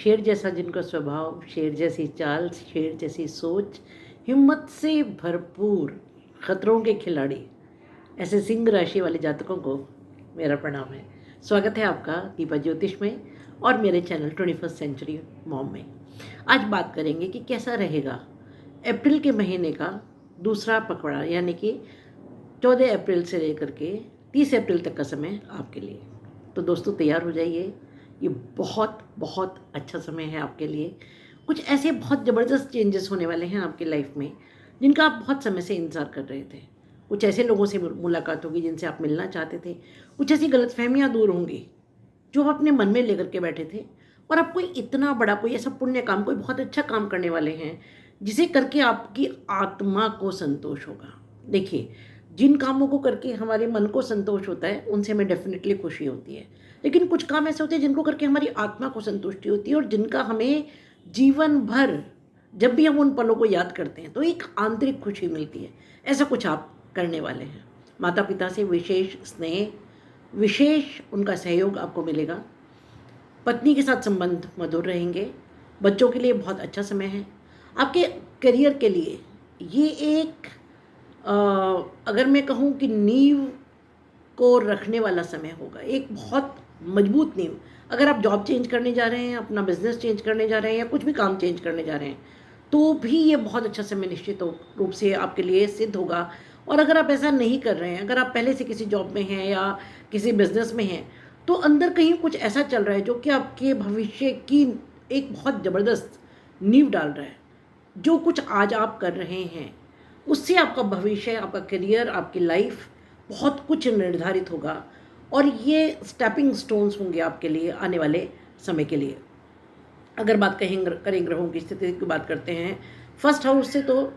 शेर जैसा जिनका स्वभाव, शेर जैसी चाल, शेर जैसी सोच, हिम्मत से भरपूर, खतरों के खिलाड़ी, ऐसे सिंह राशि वाले जातकों को मेरा प्रणाम है। स्वागत है आपका दीपा ज्योतिष में और मेरे चैनल 21st सेंचुरी मॉम में। आज बात करेंगे कि कैसा रहेगा अप्रैल के महीने का दूसरा पखवाड़ा, यानी कि 14 अप्रैल से लेकर के 30 अप्रैल तक का समय आपके लिए। तो दोस्तों तैयार हो जाइए, ये बहुत बहुत अच्छा समय है आपके लिए। कुछ ऐसे बहुत ज़बरदस्त चेंजेस होने वाले हैं आपकी लाइफ में जिनका आप बहुत समय से इंतज़ार कर रहे थे। कुछ ऐसे लोगों से मुलाकात होगी जिनसे आप मिलना चाहते थे। कुछ ऐसी गलतफहमियां दूर होंगी जो आप अपने मन में लेकर के बैठे थे, और आप कोई इतना बड़ा, कोई ऐसा पुण्य काम, कोई बहुत अच्छा काम करने वाले हैं जिसे करके आपकी आत्मा को संतोष होगा। देखिए, जिन कामों को करके हमारे मन को संतोष होता है उनसे हमें डेफिनेटली खुशी होती है, लेकिन कुछ काम ऐसे होते हैं जिनको करके हमारी आत्मा को संतुष्टि होती है और जिनका हमें जीवन भर, जब भी हम उन पलों को याद करते हैं तो एक आंतरिक खुशी मिलती है। ऐसा कुछ आप करने वाले हैं। माता पिता से विशेष स्नेह, विशेष उनका सहयोग आपको मिलेगा। पत्नी के साथ संबंध मधुर रहेंगे। बच्चों के लिए बहुत अच्छा समय है। आपके करियर के लिए ये एक अगर मैं कहूँ कि नींव को रखने वाला समय होगा, एक बहुत मजबूत नींव। अगर आप जॉब चेंज करने जा रहे हैं, अपना बिजनेस चेंज करने जा रहे हैं या कुछ भी काम चेंज करने जा रहे हैं, तो भी ये बहुत अच्छा समय निश्चित रूप से आपके लिए सिद्ध होगा। और अगर आप ऐसा नहीं कर रहे हैं, अगर आप पहले से किसी जॉब में हैं या किसी बिजनेस में हैं, तो अंदर कहीं कुछ ऐसा चल रहा है जो कि आपके भविष्य की एक बहुत ज़बरदस्त नींव डाल रहा है। जो कुछ आज आप कर रहे हैं उससे आपका भविष्य, आपका करियर, आपकी लाइफ बहुत कुछ निर्धारित होगा, और ये स्टेपिंग स्टोन्स होंगे आपके लिए आने वाले समय के लिए। अगर बात करें ग्रहों की स्थिति की बात करते हैं, फर्स्ट हाउस से तो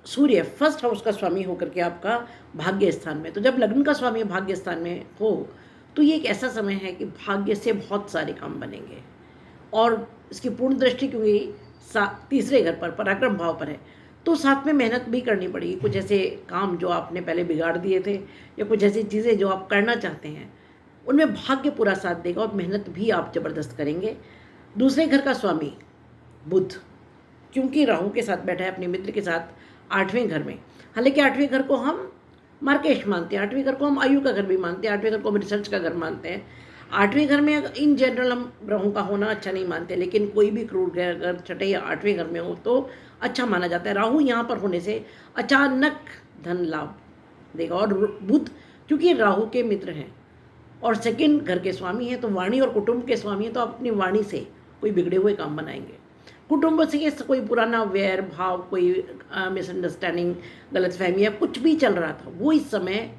सूर्य फर्स्ट हाउस का स्वामी होकर के आपका भाग्य स्थान में, तो जब लग्न का स्वामी भाग्य स्थान में हो तो ये एक ऐसा समय है कि भाग्य से बहुत सारे काम बनेंगे। और इसकी पूर्ण दृष्टि क्योंकि तीसरे घर पर पराक्रम भाव पर है, तो साथ में मेहनत भी करनी पड़ेगी। कुछ ऐसे काम जो आपने पहले बिगाड़ दिए थे या कुछ ऐसी चीज़ें जो आप करना चाहते हैं उनमें भाग्य पूरा साथ देगा और मेहनत भी आप ज़बरदस्त करेंगे। दूसरे घर का स्वामी बुध, क्योंकि राहु के साथ बैठा है अपने मित्र के साथ 8वें घर में। हालांकि 8वें घर को हम मार्केश मानते हैं, 8वें घर को हम आयु का घर भी मानते हैं, 8वें घर को हम रिसर्च का घर मानते हैं। 8वें घर में इन जनरल हम ग्रहों का होना अच्छा नहीं मानते, लेकिन कोई भी क्रूर ग्रह अगर 6ठे या 8वें घर में हो तो अच्छा माना जाता है। राहु यहाँ पर होने से अचानक धन लाभ देगा, और बुध क्योंकि राहु के मित्र हैं और सेकंड घर के स्वामी हैं, तो वाणी और कुटुंब के स्वामी हैं, तो आप अपनी वाणी से कोई बिगड़े हुए काम बनाएंगे। कुटुंब से कोई पुराना वैर भाव, कोई मिसअंडरस्टैंडिंग, गलतफहमी या कुछ भी चल रहा था, वो इस समय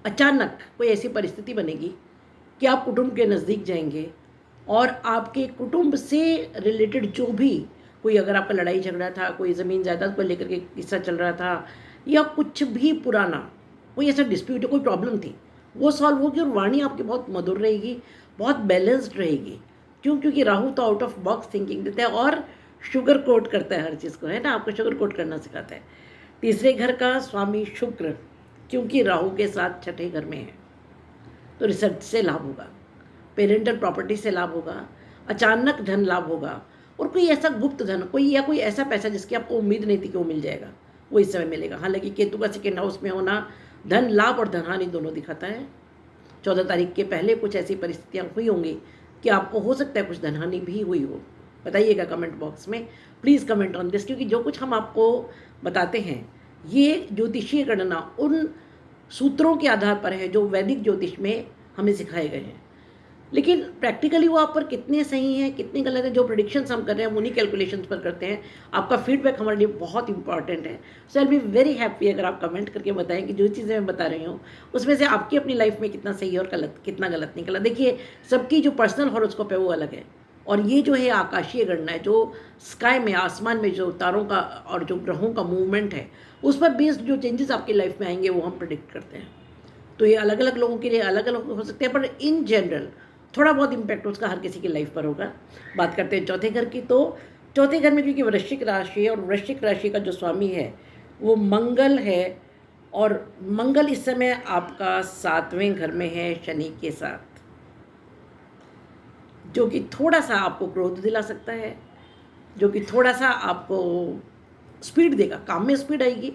अचानक कोई ऐसी परिस्थिति बनेगी कि आप कुटुंब के नज़दीक जाएंगे और आपके कुटुंब से रिलेटेड जो भी कोई, अगर आपका लड़ाई झगड़ा था, कोई ज़मीन जायदाद को लेकर के किस्सा चल रहा था या कुछ भी पुराना कोई ऐसा डिस्प्यूट या कोई प्रॉब्लम थी, वो सॉल्व होगी। और वाणी आपकी बहुत मधुर रहेगी, बहुत बैलेंस्ड रहेगी। क्यों? क्योंकि राहु तो आउट ऑफ बॉक्स थिंकिंग देता है और शुगर कोट करता है हर चीज़ को, है ना, आपको शुगर कोट करना सिखाता है। तीसरे घर का स्वामी शुक्र क्योंकि राहु के साथ 6ठे घर में है, तो रिसर्च से लाभ होगा, पेरेंटल प्रॉपर्टी से लाभ होगा, अचानक धन लाभ होगा, और कोई ऐसा गुप्त धन, कोई ऐसा पैसा जिसकी आपको उम्मीद नहीं थी कि वो मिल जाएगा, वो इस समय मिलेगा। हालांकि केतु का सेकेंड हाउस में होना धन लाभ और धनहानि दोनों दिखाता है। 14 तारीख के पहले कुछ ऐसी परिस्थितियाँ हुई होंगी कि आपको हो सकता है कुछ धनहानि भी हुई हो। बताइएगा कमेंट बॉक्स में, प्लीज़ कमेंट ऑन दिस, क्योंकि जो कुछ हम आपको बताते हैं ये ज्योतिषीय गणना उन सूत्रों के आधार पर है जो वैदिक ज्योतिष में हमें सिखाए गए हैं, लेकिन प्रैक्टिकली वो आप पर कितने सही हैं कितने गलत हैं, जो प्रेडिक्शंस हम कर रहे हैं उन्हीं कैलकुलेशंस पर करते हैं। आपका फीडबैक हमारे लिए बहुत इंपॉर्टेंट है। सो आई बी वेरी हैप्पी अगर आप कमेंट करके बताएं कि जो चीज़ें मैं बता रही हूँ उसमें से आपकी अपनी लाइफ में कितना सही और गलत, कितना गलत निकला। देखिए, सबकी जो पर्सनल हॉरोस्कोप है वो अलग है, और ये जो है आकाशीय गणना है, जो स्काई में, आसमान में जो तारों का और जो ग्रहों का मूवमेंट है उस पर बेस्ड जो चेंजेस आपकी लाइफ में आएंगे वो हम प्रिडिक्ट करते हैं। तो ये अलग अलग लोगों के लिए अलग अलग हो सकते हैं, पर इन जनरल थोड़ा बहुत इम्पैक्ट उसका हर किसी की लाइफ पर होगा। बात करते हैं चौथे घर की, तो चौथे घर में क्योंकि वृश्चिक राशि है और वृश्चिक राशि का जो स्वामी है वो मंगल है, और मंगल इस समय आपका 7वें घर में है शनि के साथ। जो कि थोड़ा सा आपको क्रोध दिला सकता है, जो कि थोड़ा सा आपको स्पीड देगा, काम में स्पीड आएगी।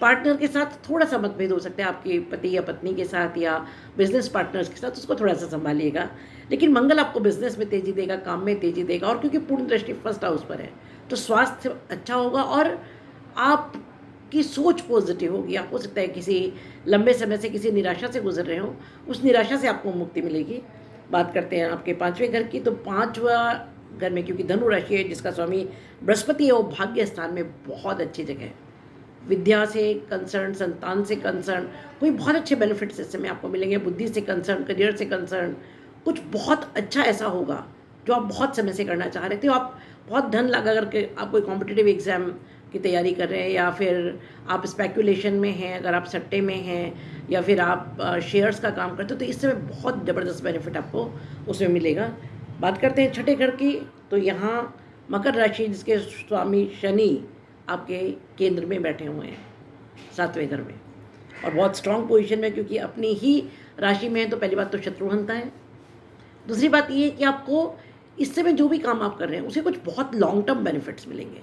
पार्टनर के साथ थोड़ा सा मतभेद हो सकता है, आपके पति या पत्नी के साथ या बिजनेस पार्टनर्स के साथ, उसको थोड़ा सा संभालिएगा। लेकिन मंगल आपको बिजनेस में तेजी देगा, काम में तेजी देगा, और क्योंकि पूर्ण दृष्टि फर्स्ट हाउस पर है तो स्वास्थ्य अच्छा होगा और आपकी सोच पॉजिटिव होगी। आप हो सकता है किसी लंबे समय से किसी निराशा से गुजर रहे हो, उस निराशा से आपको मुक्ति मिलेगी। बात करते हैं आपके 5वें घर की, तो 5वां घर में क्योंकि धनु राशि है जिसका स्वामी बृहस्पति है, वो भाग्य स्थान में बहुत अच्छी जगह है। विद्या से कंसर्न, संतान से कंसर्न, कोई बहुत अच्छे बेनिफिट्स इस समय आपको मिलेंगे। बुद्धि से कंसर्न, करियर से कंसर्न, कुछ बहुत अच्छा ऐसा होगा जो आप बहुत समय से करना चाह रहे थे। आप बहुत धन लगा करके आप कोई कॉम्पिटिटिव एग्ज़ाम की तैयारी कर रहे हैं, या फिर आप स्पेकुलेशन में हैं, अगर आप सट्टे में हैं, या फिर आप शेयर्स का काम करते हो, तो इस समय बहुत ज़बरदस्त बेनिफिट आपको उसमें मिलेगा। बात करते हैं 6ठे घर की, तो यहाँ मकर राशि जिसके स्वामी शनि आपके केंद्र में बैठे हुए हैं 7वें घर में, और बहुत स्ट्रांग पोजीशन में, क्योंकि अपनी ही राशि में है। तो पहली बात तो शत्रुहंता है। दूसरी बात ये है कि आपको इस समय जो भी काम आप कर रहे हैं उसके कुछ बहुत लॉन्ग टर्म बेनिफिट्स मिलेंगे।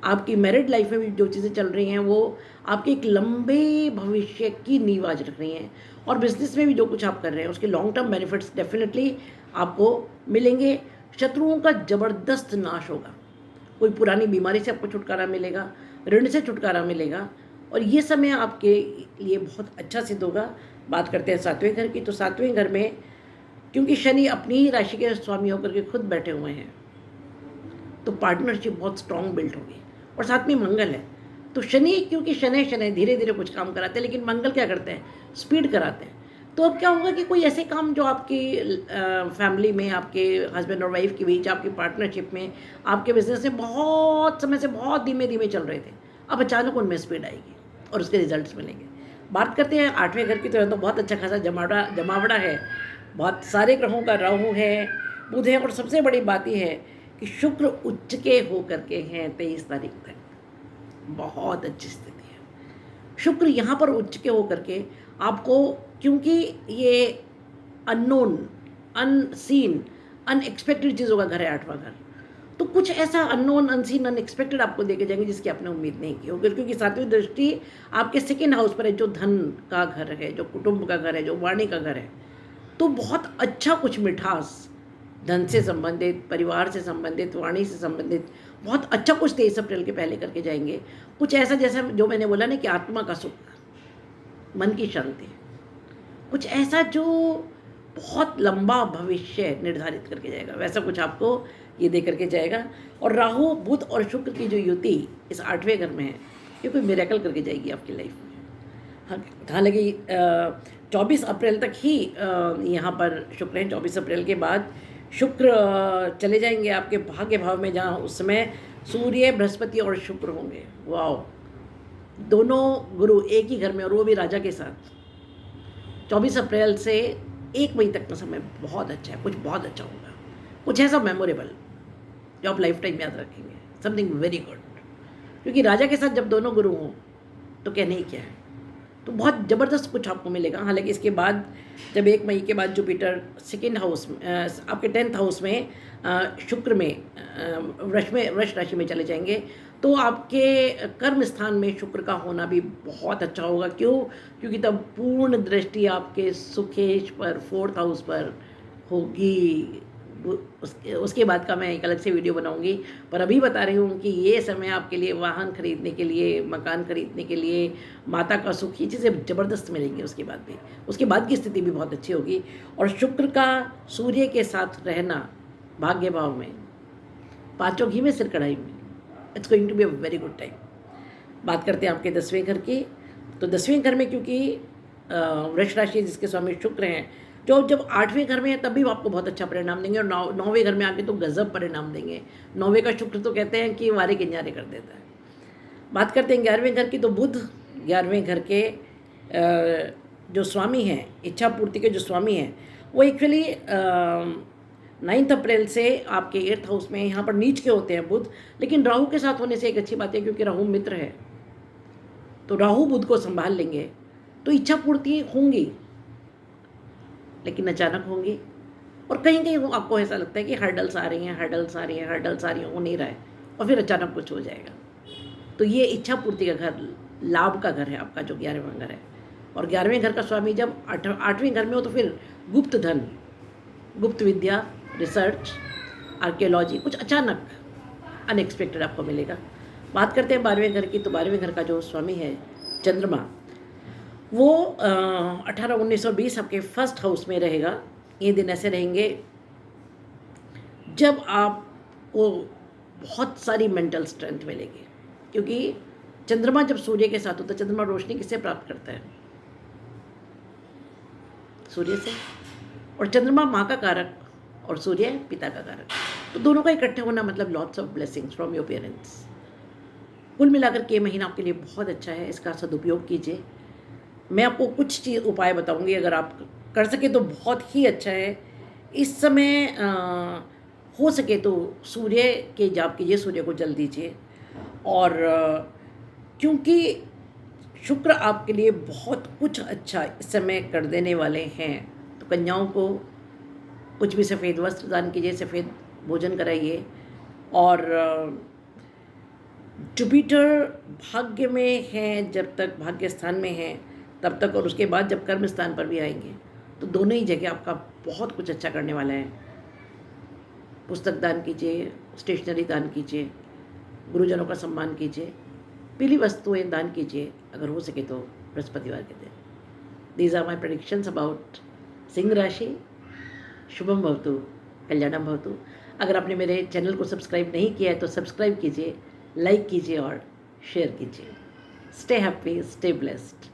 आपकी मैरिड लाइफ में भी जो चीज़ें चल रही हैं वो आपके एक लंबे भविष्य की नींव आज रख रही हैं, और बिजनेस में भी जो कुछ आप कर रहे हैं उसके लॉन्ग टर्म बेनिफिट्स डेफिनेटली आपको मिलेंगे। शत्रुओं का ज़बरदस्त नाश होगा, कोई पुरानी बीमारी से आपको छुटकारा मिलेगा, ऋण से छुटकारा मिलेगा, और ये समय आपके लिए बहुत अच्छा सिद्ध होगा। बात करते हैं 7वें घर की, तो 7वें घर में क्योंकि शनि अपनी ही राशि के स्वामी होकर के खुद बैठे हुए हैं, तो पार्टनरशिप बहुत स्ट्रांग बिल्ट होगी, और साथ में मंगल है। तो शनि क्योंकि शनि शनि धीरे धीरे कुछ काम कराते हैं, लेकिन मंगल क्या करते हैं, स्पीड कराते हैं। तो अब क्या होगा कि कोई ऐसे काम जो आपकी फैमिली में, आपके हस्बैंड और वाइफ के बीच, आपकी पार्टनरशिप में, आपके बिजनेस में बहुत समय से बहुत धीमे धीमे चल रहे थे, अब अचानक उनमें स्पीड आएगी और उसके रिजल्ट्स मिलेंगे। बात करते हैं 8वें घर की, तो बहुत अच्छा खासा जमावड़ा है, बहुत सारे ग्रहों का राहु है, बुध है, और सबसे बड़ी बात यह है कि शुक्र उच्च के होकर के हैं 23 तारीख तक, बहुत अच्छी स्थिति है। शुक्र यहाँ पर उच्च के होकर के आपको, क्योंकि ये अननोन, अनसीन, अनएक्सपेक्टेड चीज़ों का घर है 8वां घर, तो कुछ ऐसा अननोन, अनसीन, अनएक्सपेक्टेड आपको देके जाएंगे जिसकी आपने उम्मीद नहीं की होगी, क्योंकि 7वीं दृष्टि आपके सेकेंड हाउस पर है, जो धन का घर है, जो कुटुंब का घर है, जो वाणी का घर है। तो बहुत अच्छा कुछ मिठास, धन से संबंधित, परिवार से संबंधित, वाणी से संबंधित बहुत अच्छा कुछ 23 अप्रैल के पहले करके जाएंगे। कुछ ऐसा जैसा जो मैंने बोला ना कि आत्मा का सुख, मन की शांति, कुछ ऐसा जो बहुत लंबा भविष्य निर्धारित करके जाएगा, वैसा कुछ आपको ये दे करके जाएगा। और राहु, बुध और शुक्र की जो युति इस 8वें घर में है, ये कोई मिरेकल करके जाएगी आपकी लाइफ में। हाँ, हालांकि 24 अप्रैल तक ही यहाँ पर शुक्र हैं। 24 अप्रैल के बाद शुक्र चले जाएंगे आपके भाग्य भाव में, जहाँ उस समय सूर्य, बृहस्पति और शुक्र होंगे। वाह, दोनों गुरु एक ही घर में, और वो भी राजा के साथ। 24 अप्रैल से 1 मई तक का समय बहुत अच्छा है, कुछ बहुत अच्छा होगा, कुछ ऐसा मेमोरेबल जो आप लाइफ टाइम याद रखेंगे, समथिंग वेरी गुड। क्योंकि राजा के साथ जब दोनों गुरु हों तो कहने ही क्या है, तो बहुत ज़बरदस्त कुछ आपको मिलेगा। हालांकि इसके बाद जब 1 मई के बाद जुपिटर सेकेंड हाउस में, आपके 10th हाउस में, शुक्र में, वृष राशि में चले जाएंगे, तो आपके कर्म स्थान में शुक्र का होना भी बहुत अच्छा होगा। क्यों? क्योंकि तब पूर्ण दृष्टि आपके सुखेश पर, 4th हाउस पर होगी। उसके बाद का मैं एक अलग से वीडियो बनाऊंगी, पर अभी बता रही हूँ कि ये समय आपके लिए वाहन खरीदने के लिए, मकान खरीदने के लिए, माता का सुख, ये चीज़ें ज़बरदस्त मिलेंगी। उसके बाद भी, उसके बाद की स्थिति भी बहुत अच्छी होगी। और शुक्र का सूर्य के साथ रहना भाग्य भाव में, 5 घी में सिर कढ़ाई में, it's going to be a very good time. बात करते हैं आपके 10वें घर की, तो 10वें घर में क्योंकि वृष राशि जिसके स्वामी शुक्र हैं, जो जब 8वें घर में है तब भी आपको बहुत अच्छा परिणाम देंगे, और 9वें घर में आके तो गजब परिणाम देंगे। 9वें का शुक्र तो कहते हैं कि वारे किनारे कर देता है। बात करते हैं 11वें घर की, तो बुध 11वें घर के जो स्वामी हैं, इच्छा पूर्ति के जो स्वामी हैं, वो एक्चुअली 9 अप्रैल से आपके 8th हाउस में यहाँ पर नीच के होते हैं बुध, लेकिन राहु के साथ होने से एक अच्छी बात है, क्योंकि राहु मित्र है, तो राहु बुध को संभाल लेंगे, तो इच्छा पूर्ति होंगी, लेकिन अचानक होंगी, और कहीं कहीं वो आपको ऐसा लगता है कि हर्डल्स आ रही हैं, हर्डल्स आ रही हैं, हर्डल्स आ रही हैं, हो नहीं रहा है, और फिर अचानक कुछ हो जाएगा। तो ये इच्छा पूर्ति का घर, लाभ का घर है आपका जो 11वां घर है। और 11वें घर का स्वामी जब 8वें घर में हो तो फिर गुप्त धन, गुप्त विद्या, रिसर्च, आर्कियोलॉजी, कुछ अचानक अनएक्सपेक्टेड आपको मिलेगा। बात करते हैं 12वें घर की, तो 12वें घर का जो स्वामी है चंद्रमा, वो 18-19-20 आपके फर्स्ट हाउस में रहेगा। ये दिन ऐसे रहेंगे जब आपको बहुत सारी मेंटल स्ट्रेंथ मिलेगी, क्योंकि चंद्रमा जब सूर्य के साथ होता है, चंद्रमा रोशनी किससे प्राप्त करता है? सूर्य से। और चंद्रमा माँ का कारक और सूर्य पिता का कारक, तो दोनों का इकट्ठे होना मतलब lots of blessings from your parents. कुल मिलाकर के महीना आपके लिए बहुत अच्छा है, इसका सदुपयोग कीजिए। मैं आपको कुछ चीज़ उपाय बताऊंगी, अगर आप कर सके तो बहुत ही अच्छा है। इस समय हो सके तो सूर्य के जाप कीजिए, सूर्य को जल दीजिए। और क्योंकि शुक्र आपके लिए बहुत कुछ अच्छा इस समय कर देने वाले हैं, तो कन्याओं को कुछ भी सफ़ेद वस्त्र दान कीजिए, सफ़ेद भोजन कराइए। और जुपिटर भाग्य में है, जब तक भाग्य स्थान में है तब तक, और उसके बाद जब कर्म स्थान पर भी आएंगे तो दोनों ही जगह आपका बहुत कुछ अच्छा करने वाला है। पुस्तक दान कीजिए, स्टेशनरी दान कीजिए, गुरुजनों का सम्मान कीजिए, पीली वस्तुएं दान कीजिए अगर हो सके तो बृहस्पतिवार के दिन। These are my predictions about सिंह राशि। शुभम भवतु, कल्याणम भवतु। अगर आपने मेरे चैनल को सब्सक्राइब नहीं किया है तो सब्सक्राइब कीजिए, लाइक कीजिए और शेयर कीजिए। Stay happy, stay blessed.